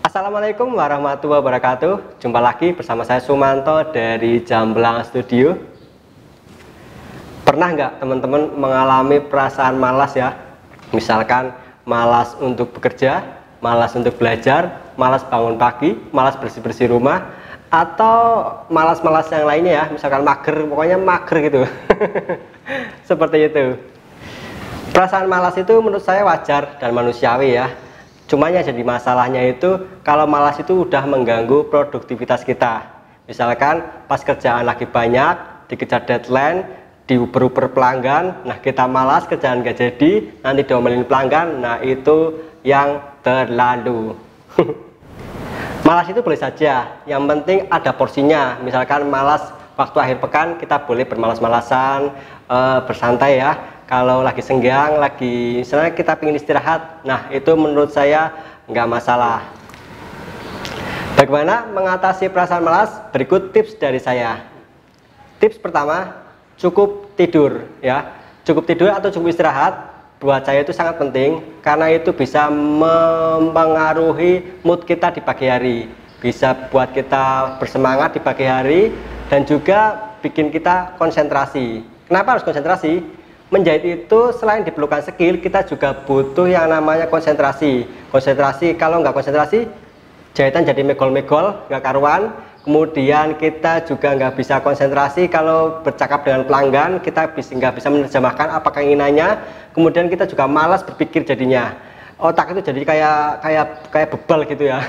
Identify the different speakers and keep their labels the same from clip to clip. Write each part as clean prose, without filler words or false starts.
Speaker 1: Assalamualaikum warahmatullahi wabarakatuh. Jumpa lagi bersama saya Sumanto dari Jamblang Studio. Pernah nggak teman-teman mengalami perasaan malas ya? Misalkan malas untuk bekerja, malas untuk belajar, malas bangun pagi, malas bersih-bersih rumah, atau malas-malas yang lainnya ya, misalkan mager, pokoknya mager gitu. Seperti itu. Perasaan malas itu menurut saya wajar dan manusiawi ya. Cuma yang jadi masalahnya itu kalau malas itu udah mengganggu produktivitas kita. Misalkan pas kerjaan lagi banyak, dikejar deadline, diuber-uber pelanggan, nah kita malas, kerjaan gak jadi, nanti diomelin pelanggan, nah itu yang terlalu. Malas itu boleh saja, yang penting ada porsinya. Misalkan malas waktu akhir pekan, kita boleh bermalas-malasan, bersantai ya. Kalau lagi senggang, lagi misalnya kita ingin istirahat, nah itu menurut saya nggak masalah. Bagaimana mengatasi perasaan malas? Berikut tips dari saya. Tips pertama, cukup tidur ya. Cukup tidur atau cukup istirahat buat saya itu sangat penting, karena itu bisa mempengaruhi mood kita di pagi hari, bisa buat kita bersemangat di pagi hari, dan juga bikin kita konsentrasi. Kenapa harus konsentrasi? Menjahit itu selain diperlukan skill, kita juga butuh yang namanya konsentrasi. Konsentrasi, kalau nggak konsentrasi, jahitan jadi megol-megol, nggak karuan. Kemudian kita juga nggak bisa konsentrasi kalau bercakap dengan pelanggan, kita nggak bisa menerjemahkan apa keinginannya. Kemudian kita juga malas berpikir jadinya. Otak itu jadi kayak bebal gitu ya.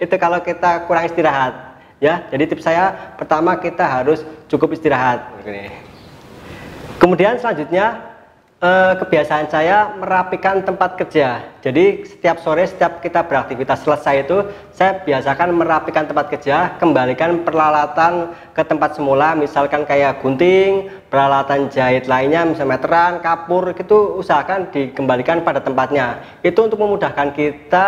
Speaker 1: Itu kalau kita kurang istirahat. Ya, jadi tips saya pertama kita harus cukup istirahat. Kemudian selanjutnya kebiasaan saya merapikan tempat kerja. Jadi setiap sore setiap kita beraktivitas selesai itu saya biasakan merapikan tempat kerja, kembalikan peralatan ke tempat semula, misalkan kayak gunting, peralatan jahit lainnya, misalnya meteran, kapur, itu usahakan dikembalikan pada tempatnya. Itu untuk memudahkan kita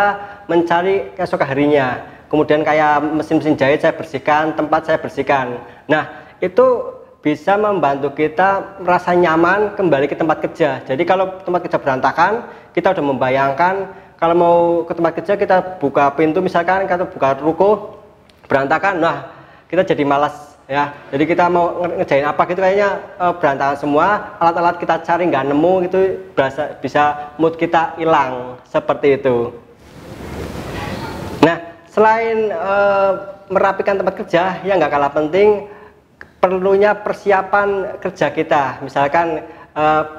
Speaker 1: mencari keesokan harinya. Kemudian kayak mesin-mesin jahit saya bersihkan, tempat saya bersihkan. Nah, itu bisa membantu kita merasa nyaman kembali ke tempat kerja. Jadi kalau tempat kerja berantakan, kita udah membayangkan kalau mau ke tempat kerja kita buka pintu misalkan, kita buka ruko berantakan, nah kita jadi malas ya. Jadi kita mau ngerjain apa gitu kayaknya berantakan semua, alat-alat kita cari nggak nemu gitu, bisa mood kita hilang seperti itu. Nah, selain merapikan tempat kerja, yang nggak kalah penting perlunya persiapan kerja kita. Misalkan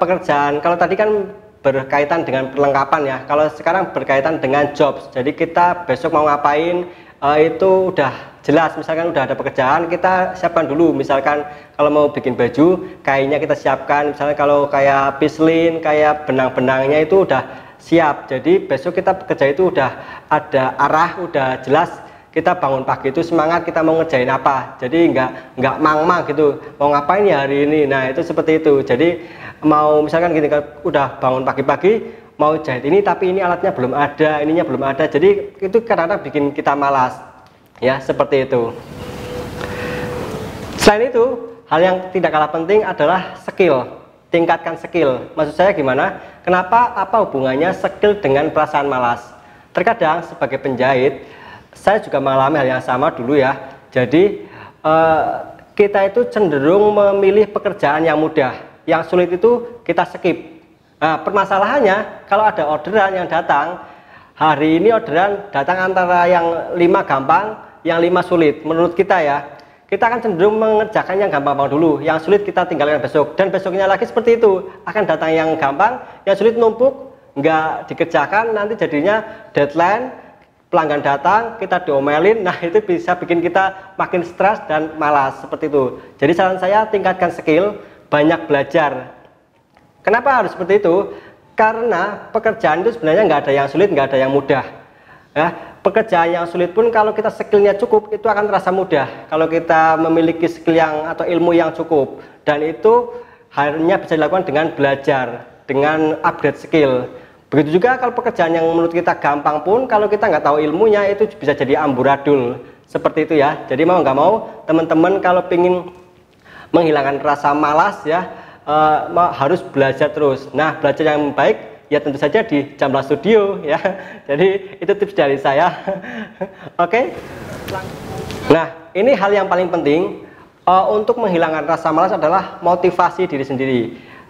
Speaker 1: pekerjaan, kalau tadi kan berkaitan dengan perlengkapan ya, kalau sekarang berkaitan dengan jobs. Jadi kita besok mau ngapain itu udah jelas. Misalkan udah ada pekerjaan, kita siapkan dulu. Misalkan kalau mau bikin baju, kainnya kita siapkan. Misalnya kalau kayak pislin, kayak benang-benangnya itu udah siap. Jadi besok kita bekerja itu udah ada arah, udah jelas. Kita bangun pagi itu semangat, kita mau ngerjain apa, jadi nggak mang-mang gitu, mau ngapain ya hari ini. Nah itu seperti itu. Jadi mau misalkan gini, udah bangun pagi-pagi mau jahit ini tapi ini alatnya belum ada, ininya belum ada, jadi itu kadang-kadang bikin kita malas ya, seperti itu. Selain itu, hal yang tidak kalah penting adalah skill. Tingkatkan skill. Maksud saya gimana? Kenapa? Apa hubungannya skill dengan perasaan malas? Terkadang sebagai penjahit saya juga mengalami hal yang sama dulu ya. Jadi kita itu cenderung memilih pekerjaan yang mudah, yang sulit itu kita skip. Nah permasalahannya kalau ada orderan yang datang, hari ini orderan datang antara yang 5 gampang, yang 5 sulit. Menurut kita ya, kita akan cenderung mengerjakan yang gampang dulu, yang sulit kita tinggalkan besok. Dan besoknya lagi seperti itu, akan datang yang gampang, yang sulit numpuk, nggak dikerjakan, nanti jadinya deadline, pelanggan datang, kita diomelin, nah itu bisa bikin kita makin stres dan malas, seperti itu. Jadi saran saya tingkatkan skill, banyak belajar. Kenapa harus seperti itu? Karena pekerjaan itu sebenarnya nggak ada yang sulit, nggak ada yang mudah ya. Pekerjaan yang sulit pun kalau kita skillnya cukup, itu akan terasa mudah kalau kita memiliki skill yang atau ilmu yang cukup. Dan itu hanya bisa dilakukan dengan belajar, dengan upgrade skill. Begitu juga kalau pekerjaan yang menurut kita gampang pun, kalau kita nggak tahu ilmunya itu bisa jadi amburadul, seperti itu ya. Jadi mau nggak mau teman-teman kalau ingin menghilangkan rasa malas ya, harus belajar terus. Nah belajar yang baik Ya tentu saja di Jamblang Studio ya. Jadi itu tips dari saya. Oke. Nah, ini hal yang paling penting untuk menghilangkan rasa malas adalah motivasi diri sendiri.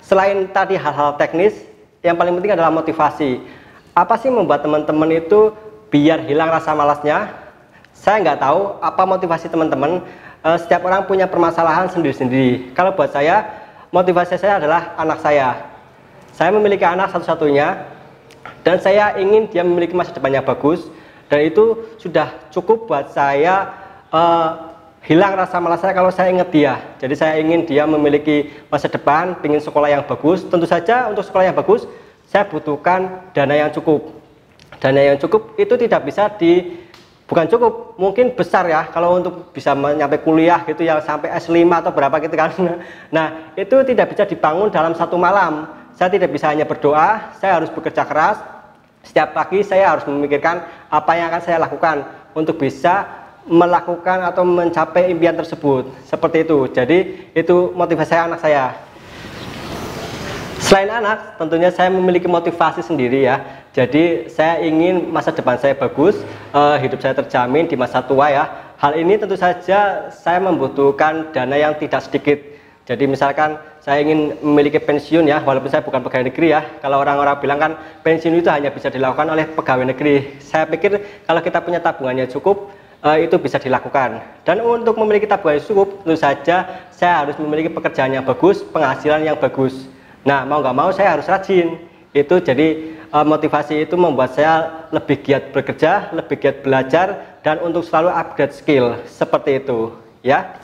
Speaker 1: Selain tadi hal-hal teknis, yang paling penting adalah motivasi. Apa sih membuat teman-teman itu biar hilang rasa malasnya? Saya nggak tahu apa motivasi teman-teman. Setiap orang punya permasalahan sendiri-sendiri. Kalau buat saya, motivasi saya adalah anak saya. Saya memiliki anak satu-satunya, dan saya ingin dia memiliki masa depan yang bagus, dan itu sudah cukup buat saya hilang rasa malas saya kalau saya ingat dia. Jadi saya ingin dia memiliki masa depan, ingin sekolah yang bagus. Tentu saja untuk sekolah yang bagus, saya butuhkan dana yang cukup. Dana yang cukup itu tidak bisa bukan cukup, mungkin besar ya kalau untuk bisa menyampai kuliah gitu yang sampai S5 atau berapa gitu kan. Nah, itu tidak bisa dibangun dalam satu malam. Saya tidak bisa hanya berdoa, saya harus bekerja keras. Setiap pagi saya harus memikirkan apa yang akan saya lakukan untuk bisa melakukan atau mencapai impian tersebut. Seperti itu. Jadi itu motivasi saya anak saya. Selain anak, tentunya saya memiliki motivasi sendiri ya. Jadi saya ingin masa depan saya bagus, hidup saya terjamin di masa tua ya. Hal ini tentu saja saya membutuhkan dana yang tidak sedikit. Jadi misalkan saya ingin memiliki pensiun ya, walaupun saya bukan pegawai negeri ya. Kalau orang-orang bilang kan pensiun itu hanya bisa dilakukan oleh pegawai negeri. Saya pikir kalau kita punya tabungannya cukup, itu bisa dilakukan. Dan untuk memiliki tabungan yang cukup, tentu saja saya harus memiliki pekerjaan yang bagus, penghasilan yang bagus. Nah, mau nggak mau saya harus rajin. Itu jadi motivasi itu membuat saya lebih giat bekerja, lebih giat belajar, dan untuk selalu upgrade skill. Seperti itu ya.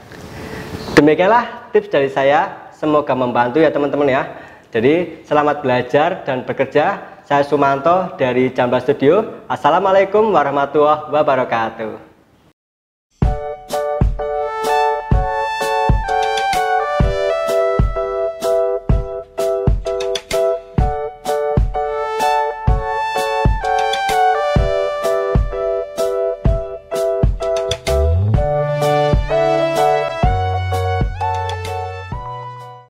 Speaker 1: Demikianlah tips dari saya, semoga membantu ya teman-teman ya. Jadi selamat belajar dan bekerja. Saya Sumanto dari Jamblang Studio. Assalamualaikum warahmatullahi wabarakatuh.